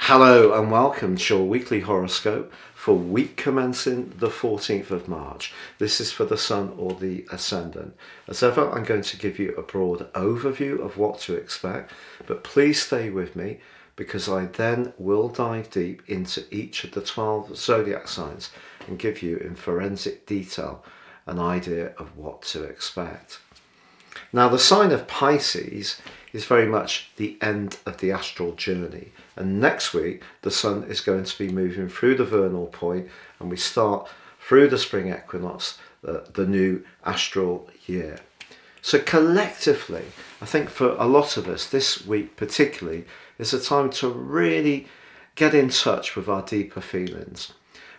Hello and welcome to your weekly horoscope for week commencing the 14th of March. This is for the Sun or the Ascendant. As ever, I'm going to give you a broad overview of what to expect, but please stay with me because I then will dive deep into each of the 12 zodiac signs and give you in forensic detail an idea of what to expect. Now, the sign of Pisces is very much the end of the astral journey, and next week the Sun is going to be moving through the vernal point and we start through the spring equinox, the new astral year. So collectively, I think for a lot of us this week particularly is a time to really get in touch with our deeper feelings,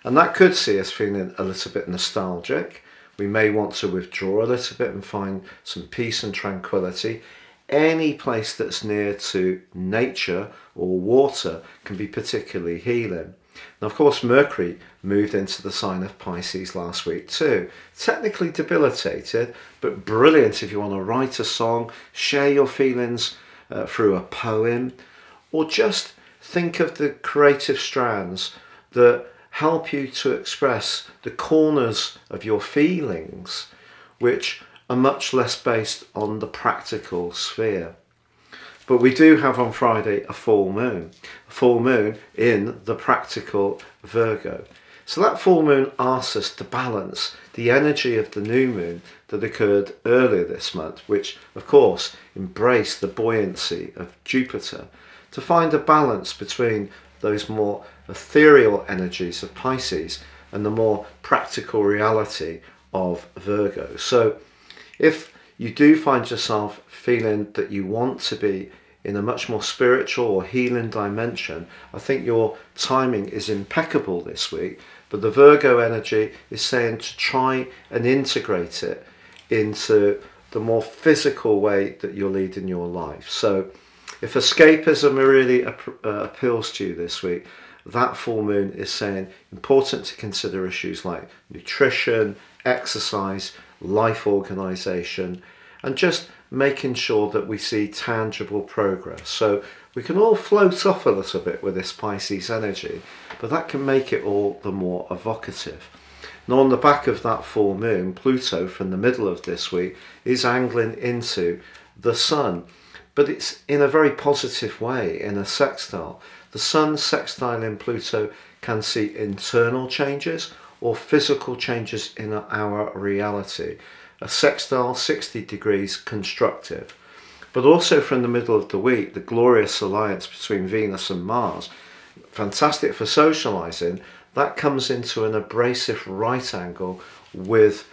and that could see us feeling a little bit nostalgic. We may want to withdraw a little bit and find some peace and tranquility. Any place that's near to nature or water can be particularly healing. Now, of course, Mercury moved into the sign of Pisces last week too. Technically debilitated, but brilliant if you want to write a song, share your feelings through a poem, or just think of the creative strands that help you to express the corners of your feelings, which are much less based on the practical sphere. But we do have on Friday a full moon in the practical Virgo. So that full moon asks us to balance the energy of the new moon that occurred earlier this month, which of course embraced the buoyancy of Jupiter, to find a balance between those more ethereal energies of Pisces and the more practical reality of Virgo. So if you do find yourself feeling that you want to be in a much more spiritual or healing dimension, I think your timing is impeccable this week. But the Virgo energy is saying to try and integrate it into the more physical way that you're leading your life. So if escapism really appeals to you this week, that full moon is saying important to consider issues like nutrition, exercise, life organisation, and just making sure that we see tangible progress. So we can all float off a little bit with this Pisces energy, but that can make it all the more evocative. Now, on the back of that full moon, Pluto from the middle of this week is angling into the Sun, but it's in a very positive way, in a sextile. The Sun sextiling Pluto can see internal changes or physical changes in our reality. A sextile 60 degrees constructive. But also from the middle of the week, the glorious alliance between Venus and Mars, fantastic for socializing, that comes into an abrasive right angle with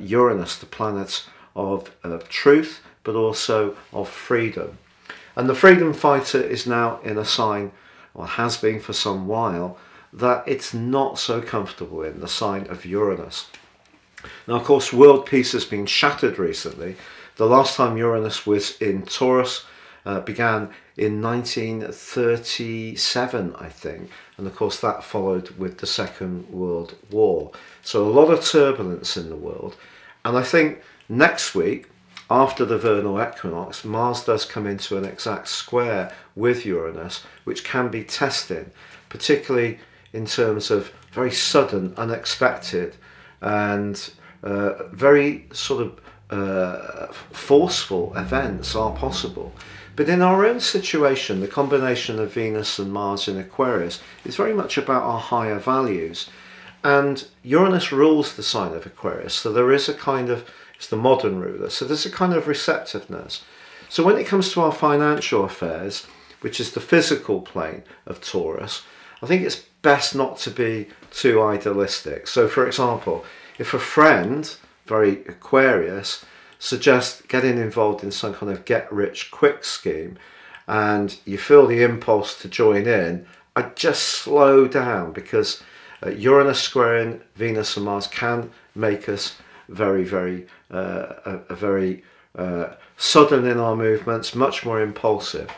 Uranus, the planet of truth, but also of freedom. And the freedom fighter is now in a sign, or has been for some while, that it's not so comfortable in, the sign of Uranus. Now, of course, world peace has been shattered recently. The last time Uranus was in Taurus began in 1937, I think. And of course, that followed with the Second World War. So a lot of turbulence in the world. And I think next week, after the vernal equinox, Mars does come into an exact square with Uranus, which can be testing, particularly in terms of very sudden, unexpected, and very sort of forceful events are possible. But in our own situation, the combination of Venus and Mars in Aquarius is very much about our higher values. And Uranus rules the sign of Aquarius, so there is a kind of, it's the modern ruler, so there's a kind of receptiveness. So when it comes to our financial affairs, which is the physical plane of Taurus, I think it's best not to be too idealistic. So for example, if a friend, very Aquarius, suggests getting involved in some kind of get-rich-quick scheme and you feel the impulse to join in, I'd just slow down, because Uranus squaring Venus and Mars can make us very sudden in our movements, much more impulsive.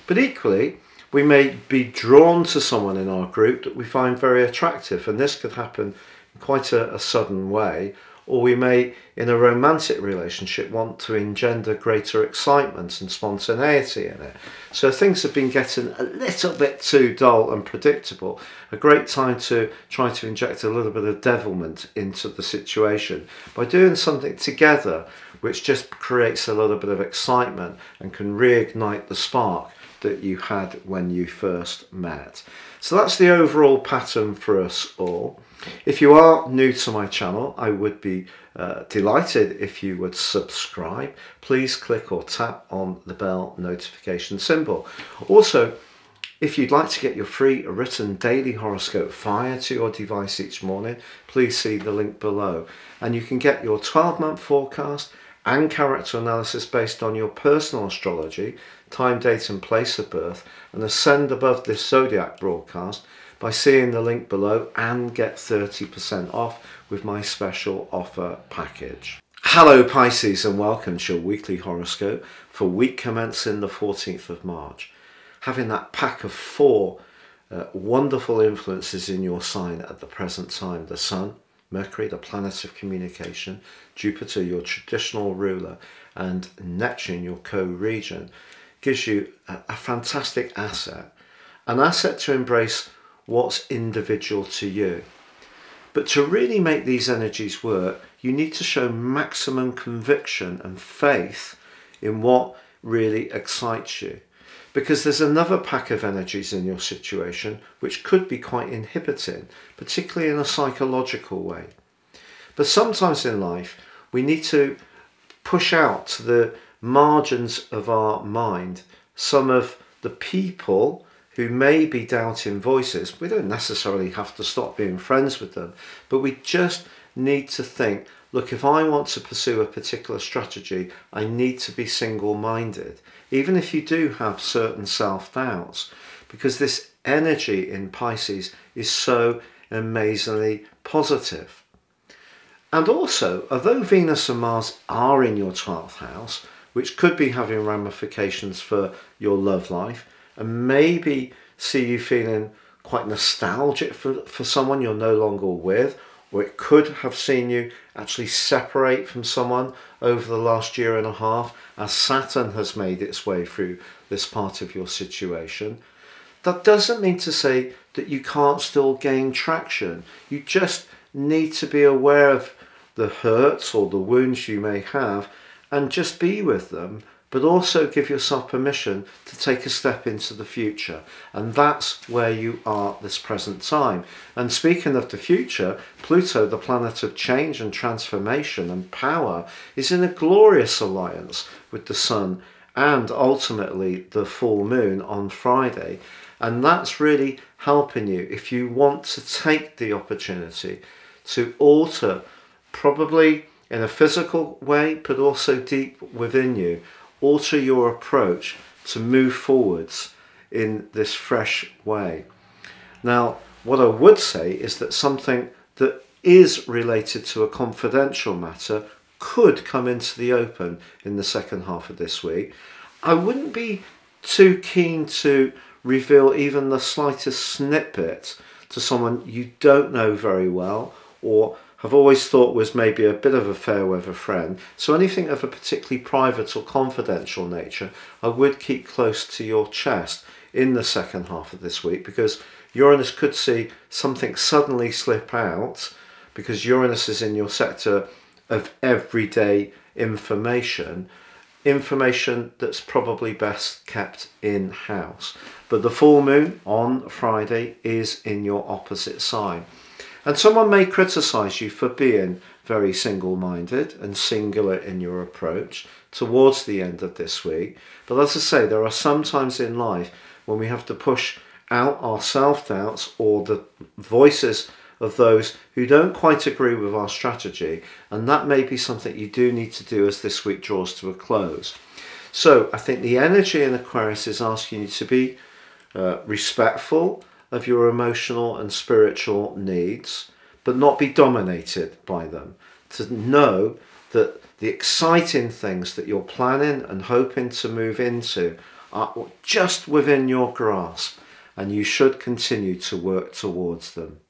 But equally, we may be drawn to someone in our group that we find very attractive, and this could happen in quite a sudden way, or we may, in a romantic relationship, want to engender greater excitement and spontaneity in it. So things have been getting a little bit too dull and predictable. A great time to try to inject a little bit of devilment into the situation by doing something together which just creates a little bit of excitement and can reignite the spark that you had when you first met. So that's the overall pattern for us all. If you are new to my channel, I would be delighted if you would subscribe. Please click or tap on the bell notification symbol. Also, if you'd like to get your free written daily horoscope fired to your device each morning, please see the link below. And you can get your 12-month forecast and character analysis based on your personal astrology, time, date and place of birth, and ascend above this Zodiac broadcast by seeing the link below and get 30% off with my special offer package. Hello Pisces, and welcome to your weekly horoscope for week commencing the 14th of March. Having that pack of 4 wonderful influences in your sign at the present time: the Sun, Mercury, the planet of communication, Jupiter, your traditional ruler, and Neptune, your co-regent, gives you a fantastic asset. An asset to embrace what's individual to you. But to really make these energies work, you need to show maximum conviction and faith in what really excites you. Because there's another pack of energies in your situation which could be quite inhibiting, particularly in a psychological way. But sometimes in life, we need to push out to the margins of our mind some of the people who may be doubting voices. We don't necessarily have to stop being friends with them, but we just need to think, look, if I want to pursue a particular strategy, I need to be single-minded, even if you do have certain self-doubts, because this energy in Pisces is so amazingly positive. And also, although Venus and Mars are in your 12th house, which could be having ramifications for your love life, and maybe see you feeling quite nostalgic for someone you're no longer with, or it could have seen you actually separate from someone over the last year and a half as Saturn has made its way through this part of your situation. That doesn't mean to say that you can't still gain traction. You just need to be aware of the hurts or the wounds you may have and just be with them, but also give yourself permission to take a step into the future. And that's where you are this present time. And speaking of the future, Pluto, the planet of change and transformation and power, is in a glorious alliance with the Sun and ultimately the full moon on Friday. And that's really helping you if you want to take the opportunity to alter, probably in a physical way, but also deep within you, alter your approach to move forwards in this fresh way. Now, what I would say is that something that is related to a confidential matter could come into the open in the second half of this week. I wouldn't be too keen to reveal even the slightest snippet to someone you don't know very well or have always thought was maybe a bit of a fair weather friend. So anything of a particularly private or confidential nature, I would keep close to your chest in the second half of this week, because Uranus could see something suddenly slip out, because Uranus is in your sector of everyday information that's probably best kept in-house. But the full moon on Friday is in your opposite sign. And someone may criticise you for being very single-minded and singular in your approach towards the end of this week. But as I say, there are some times in life when we have to push out our self-doubts or the voices of those who don't quite agree with our strategy. And that may be something you do need to do as this week draws to a close. So I think the energy in Aquarius is asking you to be respectful of your emotional and spiritual needs, but not be dominated by them. To know that the exciting things that you're planning and hoping to move into are just within your grasp, and you should continue to work towards them.